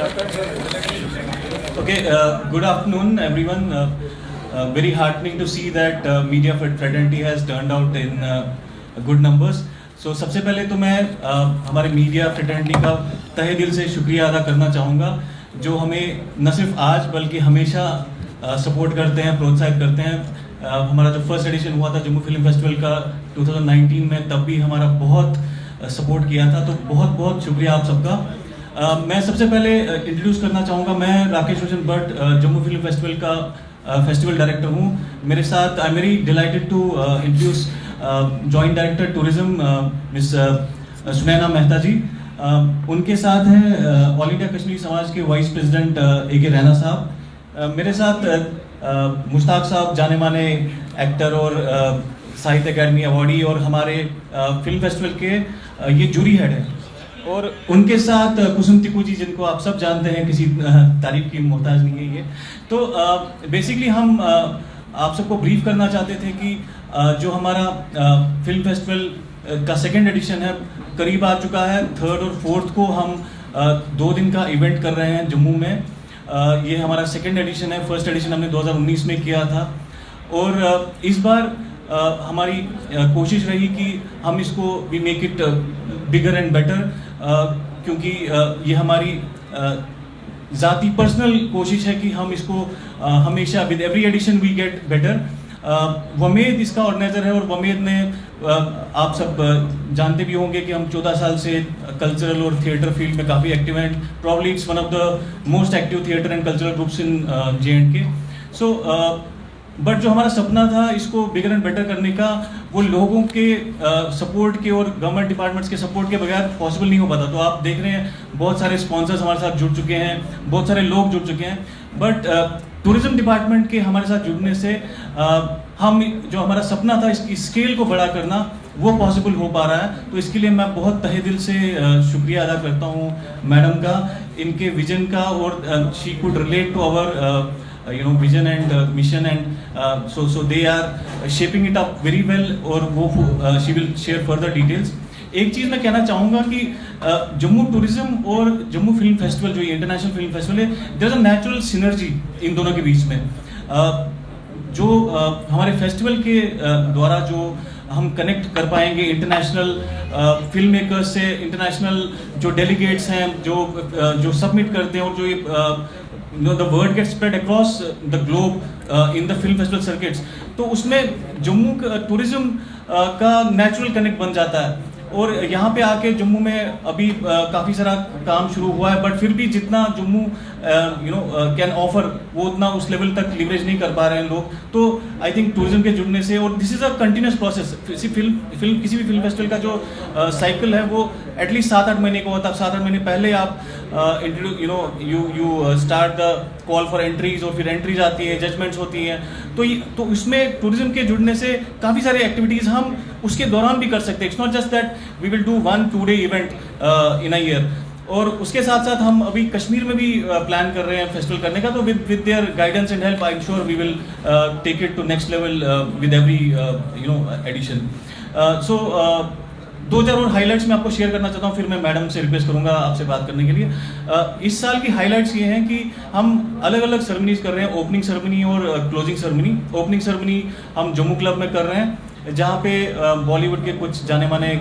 Okay, good afternoon, everyone. Very heartening to see that media fraternity has turned out in good numbers. So सबसे पहले तो मैं हमारे media fraternity का तहे दिल से शुक्रिया अदा करना चाहूँगा, जो हमें न सिर्फ आज बल्कि हमेशा सपोर्ट करते हैं, प्रोत्साहित करते हैं। हमारा जो फर्स्ट एडिशन हुआ था जम्मू फिल्म फेस्टिवल का 2019 में, तब भी हमारा बहुत सपोर्ट किया था, तो बहुत बहुत शुक्रिया आप सबका। मैं सबसे पहले इंट्रोड्यूस करना चाहूँगा, मैं राकेश रोशन भट्ट जम्मू फिल्म फेस्टिवल का फेस्टिवल डायरेक्टर हूँ। मेरे साथ I am very delighted to introduce joint director tourism miss Sunaina Mehta ji. उनके साथ हैं ऑल इंडिया कश्मीरी समाज के वाइस प्रेसिडेंट ए.के. रैना साहब। मेरे साथ मुश्ताक साहब, जाने माने एक्टर और साहित्य अकेडमी अवार्डी और हमारे फिल्म फेस्टिवल के ये जूरी हेड हैं। और उनके साथ कुसुम तिकू जी, जिनको आप सब जानते हैं, किसी तारीफ की मोहताज नहीं है ये। तो बेसिकली हम आप सबको ब्रीफ करना चाहते थे कि जो हमारा फिल्म फेस्टिवल का सेकेंड एडिशन है करीब आ चुका है। थर्ड और फोर्थ को हम 2 दिन का इवेंट कर रहे हैं जम्मू में। ये हमारा सेकेंड एडिशन है। फर्स्ट एडिशन हमने 2019 में किया था और इस बार हमारी कोशिश रही कि हम इसको we make it bigger and better, क्योंकि ये हमारी ज़ाती पर्सनल कोशिश है कि हम इसको हमेशा with every edition we get better. वमेद इसका ऑर्गेनाइजर है और वमेद ने आप सब जानते भी होंगे कि हम 14 साल से कल्चरल और थिएटर फील्ड में काफ़ी एक्टिव हैं। Probably it's one of the most active theatre and cultural groups in J&K। So but जो हमारा सपना था इसको बिगर एंड बेटर करने का, वो लोगों के सपोर्ट के और गवर्नमेंट डिपार्टमेंट्स के सपोर्ट के बगैर पॉसिबल नहीं हो पाता। तो आप देख रहे हैं बहुत सारे स्पॉन्सर्स हमारे साथ जुड़ चुके हैं, बहुत सारे लोग जुड़ चुके हैं, बट टूरिज्म डिपार्टमेंट के हमारे साथ जुड़ने से हम जो हमारा सपना था इसकी स्केल को बड़ा करना, वो पॉसिबल हो पा रहा है। तो इसके लिए मैं बहुत तहे दिल से शुक्रिया अदा करता हूँ मैडम का, इनके विजन का, और she could relate to our vision and mission, and so they are shaping it up very well, और वो she will share further details। एक चीज़ मैं कहना चाहूँगा कि जम्मू टूरिज्म और जम्मू फिल्म फेस्टिवल, जो ये इंटरनेशनल फिल्म फेस्टिवल है, there is a natural synergy इन दोनों के बीच में। जो हमारे फेस्टिवल के द्वारा जो हम कनेक्ट कर पाएंगे इंटरनेशनल फिल्म मेकर्स से, इंटरनेशनल जो डेलीगेट्स हैं जो सबमिट करते हैं, और जो ये the word gets spread across the globe in the film festival circuits, तो उसमें जम्मू टूरिज्म का नेचुरल कनेक्ट बन जाता है। और यहाँ पे आके जम्मू में अभी काफ़ी सारा काम शुरू हुआ है, बट फिर भी जितना जम्मू कैन ऑफर, वो उतना उस लेवल तक लिवरेज नहीं कर पा रहे हैं लोग। तो आई थिंक टूरिज्म के जुड़ने से, और this is a continuous process, किसी भी फिल्म फेस्टिवल का जो साइकिल है वो एटलीस्ट 7-8 महीने का होता है। 7-8 महीने पहले आप you start the call for entries, और फिर एंट्रीज आती है, जजमेंट्स होती हैं। तो इसमें टूरिज्म के जुड़ने से काफ़ी सारी एक्टिविटीज़ हम उसके दौरान भी कर सकते हैं। It's not just that we will do 1-2 day event in a year. और उसके साथ साथ हम अभी कश्मीर में भी प्लान कर रहे हैं फेस्टिवल करने का, तो with their guidance and help I am sure we will take it to next level with every edition. So 2-4 और हाइलाइट्स मैं आपको शेयर करना चाहता हूँ, फिर मैं मैडम से रिक्वेस्ट करूँगा आपसे बात करने के लिए। इस साल की हाइलाइट्स ये हैं कि हम अलग अलग सेरेमनीज कर रहे हैं, ओपनिंग सेरेमनी और क्लोजिंग सेरेमनी। ओपनिंग सेरेमनी हम जम्मू क्लब में कर रहे हैं, जहाँ पे बॉलीवुड के कुछ जाने माने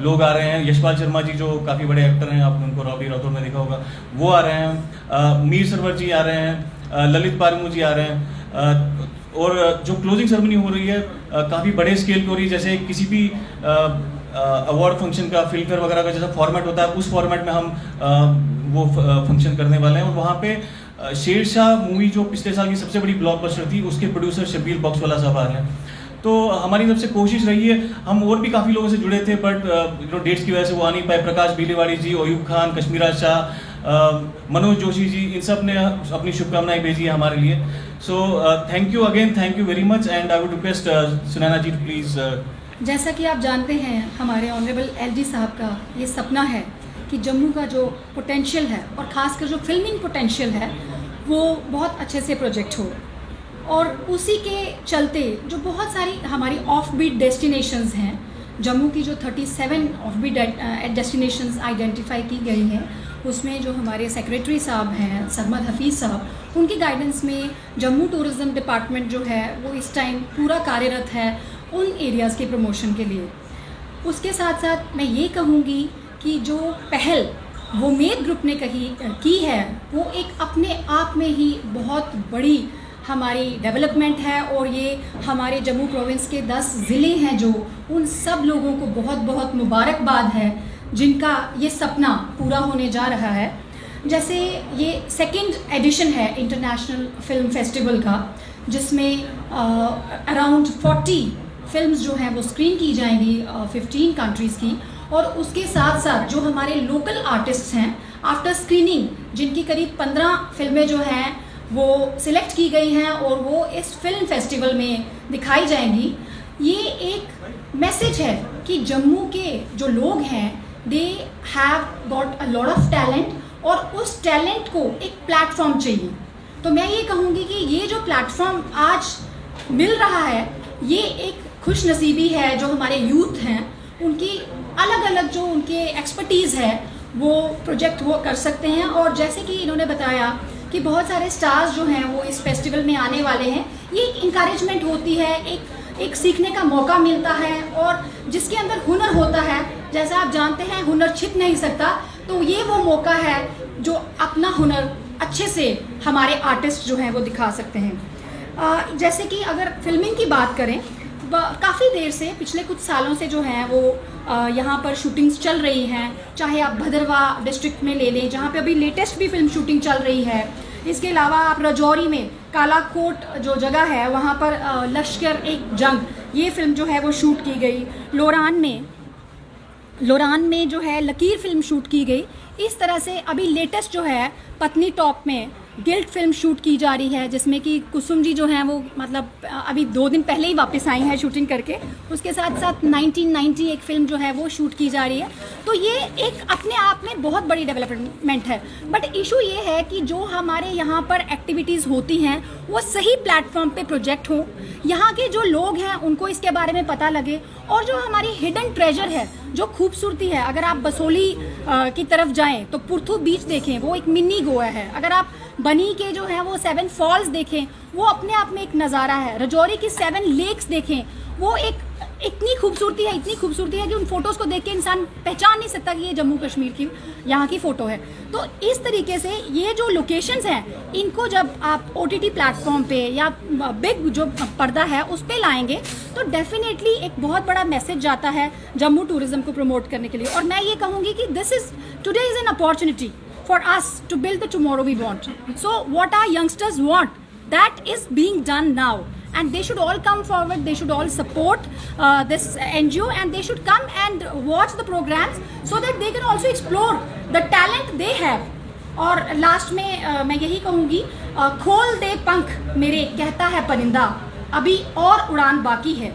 लोग आ रहे हैं। यशपाल शर्मा जी जो काफ़ी बड़े एक्टर हैं, आपने उनको रॉबी राठौर में देखा होगा, वो आ रहे हैं। मीर सरवर जी आ रहे हैं, ललित पारमू जी आ रहे हैं। और जो क्लोजिंग सेरेमनी हो रही है काफ़ी बड़े स्केल पे हो रही है, जैसे किसी भी अवार्ड फंक्शन का, फिल्म फेयर वगैरह का जैसा फॉर्मेट होता है, उस फॉर्मेट में हम वो फंक्शन करने वाले हैं। और वहाँ पे शेरशाह मूवी जो पिछले साल की सबसे बड़ी ब्लॉकबस्टर थी, उसके प्रोड्यूसर शब्बीर बॉक्सवाला साहब आ रहे हैं। तो हमारी तरफ से कोशिश रही है, हम और भी काफ़ी लोगों से जुड़े थे, बट डेट्स की वजह से वो आ नहीं पाए। प्रकाश भीलेवाड़ी जी, अयूब खान, कश्मीरा शाह, मनोज जोशी जी, इन सब ने अपनी शुभकामनाएं भेजी है हमारे लिए। So thank you again, thank you very much, and I would request Sunaina ji to please. जैसा कि आप जानते हैं, हमारे ऑनरेबल LG साहब का ये सपना है कि जम्मू का जो पोटेंशियल है, और ख़ासकर जो फिल्मिंग पोटेंशियल है, वो बहुत अच्छे से प्रोजेक्ट हो। और उसी के चलते जो बहुत सारी हमारी ऑफ बीट डेस्टिनेशंस हैं, जम्मू की जो 37 ऑफ बीट डेस्टिनेशंस आइडेंटिफाई की गई हैं, उसमें जो हमारे सेक्रेटरी साहब हैं सरमद हफीज़ साहब, उनकी गाइडेंस में जम्मू टूरिज़्म डिपार्टमेंट जो है वो इस टाइम पूरा कार्यरत है उन एरियाज़ के प्रमोशन के लिए। उसके साथ साथ मैं ये कहूँगी कि जो पहल वो मेद ग्रुप ने की है वो एक अपने आप में ही बहुत बड़ी हमारी डेवलपमेंट है, और ये हमारे जम्मू प्रोविंस के 10 ज़िले हैं जो उन सब लोगों को बहुत बहुत मुबारकबाद है जिनका ये सपना पूरा होने जा रहा है। जैसे ये 2nd एडिशन है इंटरनेशनल फिल्म फेस्टिवल का, जिसमें अराउंड 40 फिल्म्स जो हैं वो स्क्रीन की जाएंगी 15 कंट्रीज़ की, और उसके साथ साथ जो हमारे लोकल आर्टिस्ट्स हैं आफ्टर स्क्रीनिंग जिनकी करीब 15 फिल्में जो हैं वो सिलेक्ट की गई हैं और वो इस फिल्म फेस्टिवल में दिखाई जाएंगी। ये एक मैसेज है कि जम्मू के जो लोग हैं they have got a lot of talent, और उस टैलेंट को एक प्लेटफॉर्म चाहिए। तो मैं ये कहूँगी कि ये जो प्लेटफॉर्म आज मिल रहा है ये एक खुश नसीबी है जो हमारे यूथ हैं, उनकी अलग अलग जो उनके एक्सपर्टीज़ है वो प्रोजेक्ट वो कर सकते हैं। और जैसे कि इन्होंने बताया कि बहुत सारे स्टार्स जो हैं वो इस फेस्टिवल में आने वाले हैं, ये एक इंकरेजमेंट होती है, एक सीखने का मौका मिलता है, और जिसके अंदर हुनर होता है, जैसा आप जानते हैं हुनर छिप नहीं सकता, तो ये वो मौका है जो अपना हुनर अच्छे से हमारे आर्टिस्ट जो हैं वो दिखा सकते हैं। जैसे कि अगर फिल्मिंग की बात करें, काफ़ी देर से पिछले कुछ सालों से जो हैं वो यहाँ पर शूटिंग्स चल रही हैं, चाहे आप भदरवा डिस्ट्रिक्ट में ले लें जहाँ पे अभी लेटेस्ट भी फिल्म शूटिंग चल रही है। इसके अलावा आप राजौरी में कालाकोट जो जगह है वहाँ पर लश्कर एक जंग ये फिल्म जो है वो शूट की गई। लोरान में जो है लकीर फिल्म शूट की गई। इस तरह से अभी लेटेस्ट जो है पत्नी टॉप में गिल्ट फिल्म शूट की जा रही है, जिसमें कि कुसुम जी जो हैं वो मतलब अभी 2 दिन पहले ही वापस आई हैं शूटिंग करके। उसके साथ साथ 1990 एक फिल्म जो है वो शूट की जा रही है। तो ये एक अपने आप में बहुत बड़ी डेवलपमेंट है। बट इशू ये है कि जो हमारे यहाँ पर एक्टिविटीज़ होती हैं वो सही प्लेटफॉर्म पे प्रोजेक्ट हो, यहाँ के जो लोग हैं उनको इसके बारे में पता लगे, और जो हमारी हिडन ट्रेजर है, जो खूबसूरती है, अगर आप बसोली की तरफ जाएं तो पुरथू बीच देखें, वो एक मिनी गोवा है। अगर आप बनी के जो है वो 7 फॉल्स देखें, वो अपने आप में एक नज़ारा है। राजौरी की 7 लेक्स देखें, वो एक इतनी खूबसूरती है कि उन फोटोज़ को देख के इंसान पहचान नहीं सकता कि ये जम्मू कश्मीर की यहाँ की फ़ोटो है। तो इस तरीके से ये जो लोकेशंस हैं इनको जब आप OTT प्लेटफॉर्म पे या बिग जो पर्दा है उस पर लाएंगे तो डेफिनेटली एक बहुत बड़ा मैसेज जाता है जम्मू टूरिज़्म को प्रमोट करने के लिए। और मैं ये कहूँगी कि today is an opportunity for us to build the tomorrow we want. So what our youngsters want, that is being done now, and they should all come forward, they should all support this NGO, and they should come and watch the programs so that they can also explore the talent they have. और last में मैं यही कहूँगी, खोल दे पंख मेरे कहता है परिंदा, अभी और उड़ान बाकी है,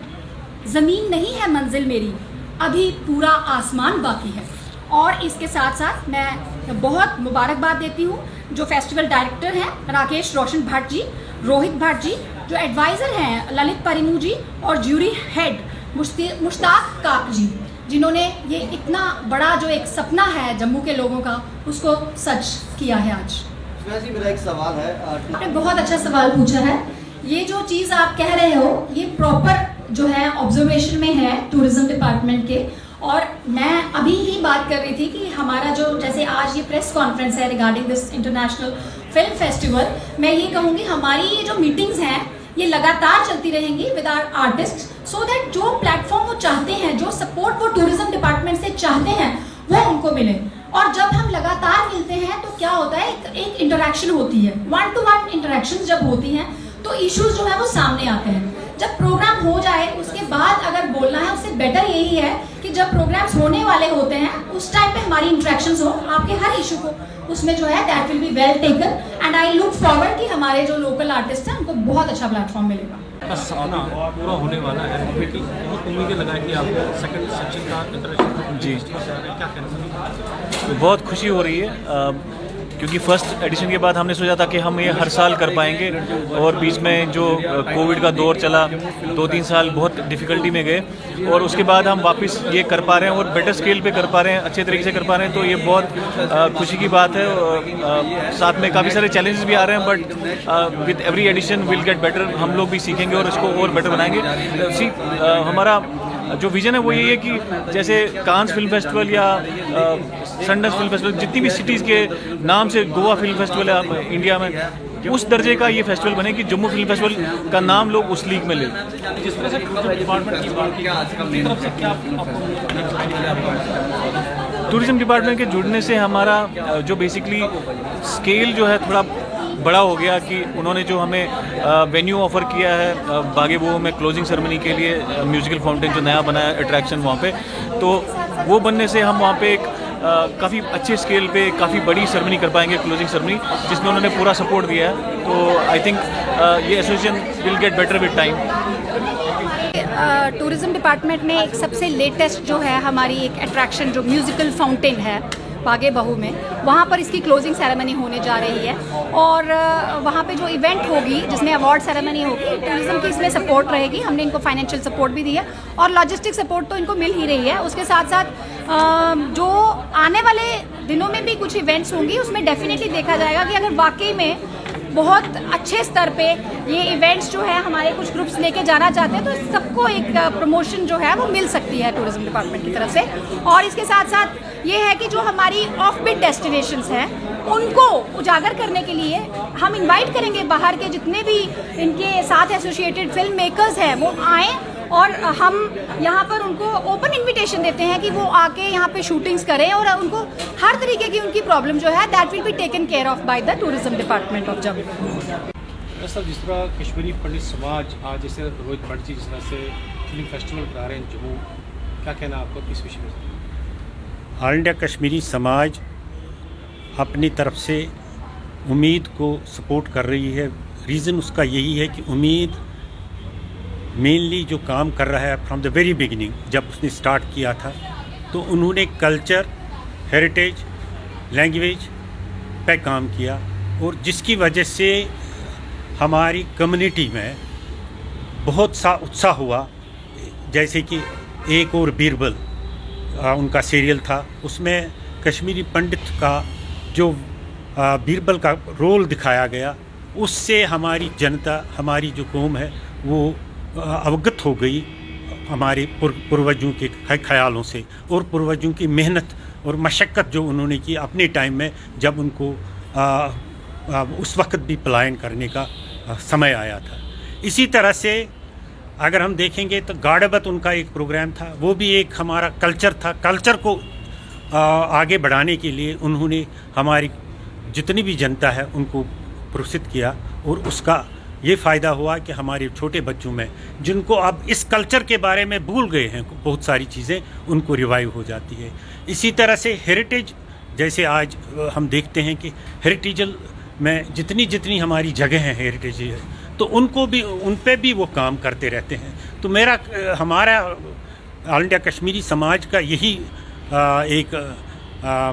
ज़मीन नहीं है मंजिल मेरी, अभी पूरा आसमान बाकी है। और इसके साथ साथ मैं बहुत मुबारकबाद देती हूँ जो फेस्टिवल डायरेक्टर हैं राकेश रोशन भट्ट जी, रोहित भट्ट जी, जो एडवाइज़र हैं ललित परिमू जी, और ज्यूरी हेड मुश्ताक काक जी, जिन्होंने ये इतना बड़ा जो एक सपना है जम्मू के लोगों का उसको सच किया है आज। वैसे मेरा एक सवाल है, आपने बहुत अच्छा सवाल पूछा है। ये जो चीज़ आप कह रहे हो ये प्रॉपर जो है ऑब्जर्वेशन में है टूरिज्म डिपार्टमेंट के। और मैं अभी ही बात कर रही थी कि हमारा जो जैसे आज ये प्रेस कॉन्फ्रेंस है regarding this international film festival, मैं ये कहूँगी हमारी ये जो मीटिंग्स हैं ये लगातार चलती रहेंगी with our artist, so that जो प्लेटफॉर्म वो चाहते हैं, जो सपोर्ट वो टूरिज्म डिपार्टमेंट से चाहते हैं वो उनको मिले। और जब हम लगातार मिलते हैं तो क्या होता है, एक इंटरेक्शन होती है, 1-to-1 इंटरेक्शन जब होती हैं तो इश्यूज जो है वो सामने आते हैं। जब प्रोग्राम हो जाए उसके बाद अगर बोलना है, उससे बेटर यही है कि जब प्रोग्राम्स होने वाले होते हैं उस टाइम पे हमारी इंटरेक्शंस हो, आपके हर इशू को उसमें जो है that will be well taken, and I look forward कि हमारे जो लोकल आर्टिस्ट हैं उनको बहुत अच्छा प्लेटफॉर्म मिलेगा। का सपना पूरा होने वाला है, बेटी बहुत उम्मीदें लगाई कि आपको सेकंड सेक्शन का इंटरनेशनल जी क्या कहना चाहिए? बहुत खुशी हो रही है क्योंकि फर्स्ट एडिशन के बाद हमने सोचा था कि हम ये हर साल कर पाएंगे, और बीच में जो कोविड का दौर चला 2-3 साल बहुत डिफ़िकल्टी में गए, और उसके बाद हम वापस ये कर पा रहे हैं और बेटर स्केल पे कर पा रहे हैं, अच्छे तरीके से कर पा रहे हैं, तो ये बहुत खुशी की बात है। साथ में काफ़ी सारे चैलेंजेस भी आ रहे हैं, but with every edition will get better. हम लोग भी सीखेंगे और इसको और बेटर बनाएंगे। हमारा जो विज़न है वो यही है कि जैसे कांस फिल्म फेस्टिवल या सनडंस फिल्म फेस्टिवल, जितनी भी सिटीज़ के नाम से गोवा फिल्म फेस्टिवल है इंडिया में, उस दर्जे का ये फेस्टिवल बने कि जम्मू फिल्म फेस्टिवल का नाम लोग उस लीग में ले। जिस तरह से डिपार्टमेंट की बात की अपनी तरफ से क्या टूरिज्म डिपार्टमेंट के जुड़ने से हमारा जो बेसिकली स्केल जो है थोड़ा बड़ा हो गया, कि उन्होंने जो हमें वेन्यू ऑफ़र किया है बागेबो में क्लोजिंग सेरेमनी के लिए, म्यूज़िकल फाउंटेन जो नया बना है अट्रैक्शन वहाँ पे, तो वो बनने से हम वहाँ पे एक काफ़ी अच्छे स्केल पे काफ़ी बड़ी सेरेमनी कर पाएंगे, क्लोजिंग सेरेमनी, जिसमें उन्होंने पूरा सपोर्ट दिया है। तो आई थिंक ये association will get better with time. Tourism department ने एक सबसे लेटेस्ट जो है हमारी एक अट्रैक्शन जो म्यूज़िकल फाउंटेन है बागे बहू में, वहाँ पर इसकी क्लोजिंग सेरेमनी होने जा रही है, और वहाँ पे जो इवेंट होगी जिसमें अवार्ड सेरेमनी होगी, टूरिज़्म की इसमें सपोर्ट रहेगी। हमने इनको फाइनेंशियल सपोर्ट भी दी है और लॉजिस्टिक सपोर्ट तो इनको मिल ही रही है। उसके साथ साथ जो आने वाले दिनों में भी कुछ इवेंट्स होंगी, उसमें डेफिनेटली देखा जाएगा कि अगर वाकई में बहुत अच्छे स्तर पे ये इवेंट्स जो है हमारे कुछ ग्रुप्स लेके जाना चाहते हैं, तो सबको एक प्रमोशन जो है वो मिल सकती है टूरिज्म डिपार्टमेंट की तरफ से। और इसके साथ साथ ये है कि जो हमारी ऑफ बीट डेस्टिनेशंस हैं उनको उजागर करने के लिए हम इनवाइट करेंगे बाहर के जितने भी इनके साथ एसोसिएटेड फिल्म मेकर्स हैं वो आएँ, और हम यहाँ पर उनको ओपन इनविटेशन देते हैं कि वो आके यहाँ पे शूटिंग्स करें, और उनको हर तरीके की उनकी प्रॉब्लम जो है that will be taken care of by the tourism department of Jammu. Sir, जिस तरह कश्मीरी पंडित समाज आज जैसे रोहित भट्ट जी जिस तरह से फिल्म फेस्टिवल करा रहे हैं जम्मू, क्या कहना आपको किस विषय में? ऑल इंडिया कश्मीरी समाज अपनी तरफ से उम्मीद को सपोर्ट कर रही है। रीज़न उसका यही है कि उम्मीद मेनली जो काम कर रहा है फ्रॉम द वेरी बिगिनिंग, जब उसने स्टार्ट किया था तो उन्होंने कल्चर, हेरिटेज, लैंग्वेज पे काम किया, और जिसकी वजह से हमारी कम्युनिटी में बहुत सा उत्साह हुआ। जैसे कि एक और बीरबल उनका सीरियल था, उसमें कश्मीरी पंडित का जो बीरबल का रोल दिखाया गया, उससे हमारी जनता, हमारी जो कौम है वो अवगत हो गई हमारे पूर्वजों के ख्यालों से, और पूर्वजों की मेहनत और मशक्क़त जो उन्होंने की अपने टाइम में, जब उनको उस वक्त भी पलायन करने का समय आया था। इसी तरह से अगर हम देखेंगे तो गाड़बत उनका एक प्रोग्राम था, वो भी एक हमारा कल्चर था। कल्चर को आगे बढ़ाने के लिए उन्होंने हमारी जितनी भी जनता है उनको प्रोत्साहित किया, और उसका ये फ़ायदा हुआ कि हमारे छोटे बच्चों में, जिनको अब इस कल्चर के बारे में भूल गए हैं बहुत सारी चीज़ें, उनको रिवाइव हो जाती है। इसी तरह से हेरिटेज, जैसे आज हम देखते हैं कि हेरिटेजल में जितनी हमारी जगह हैं हेरिटेज है, तो उनको भी, उन पे भी वो काम करते रहते हैं। तो हमारा ऑल इंडिया कश्मीरी समाज का यही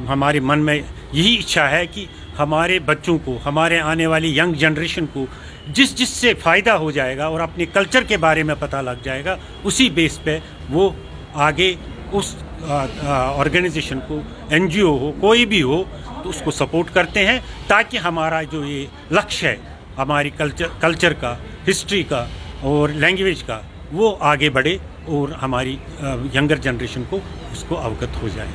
हमारे मन में यही इच्छा है कि हमारे बच्चों को, हमारे आने वाली यंग जनरेशन को जिससे फ़ायदा हो जाएगा और अपने कल्चर के बारे में पता लग जाएगा, उसी बेस पे वो आगे उस ऑर्गेनाइजेशन को, एनजीओ हो, कोई भी हो, तो उसको सपोर्ट करते हैं, ताकि हमारा जो ये लक्ष्य है हमारी कल्चर का, हिस्ट्री का और लैंग्वेज का, वो आगे बढ़े और हमारी यंगर जनरेशन को उसको अवगत हो जाए।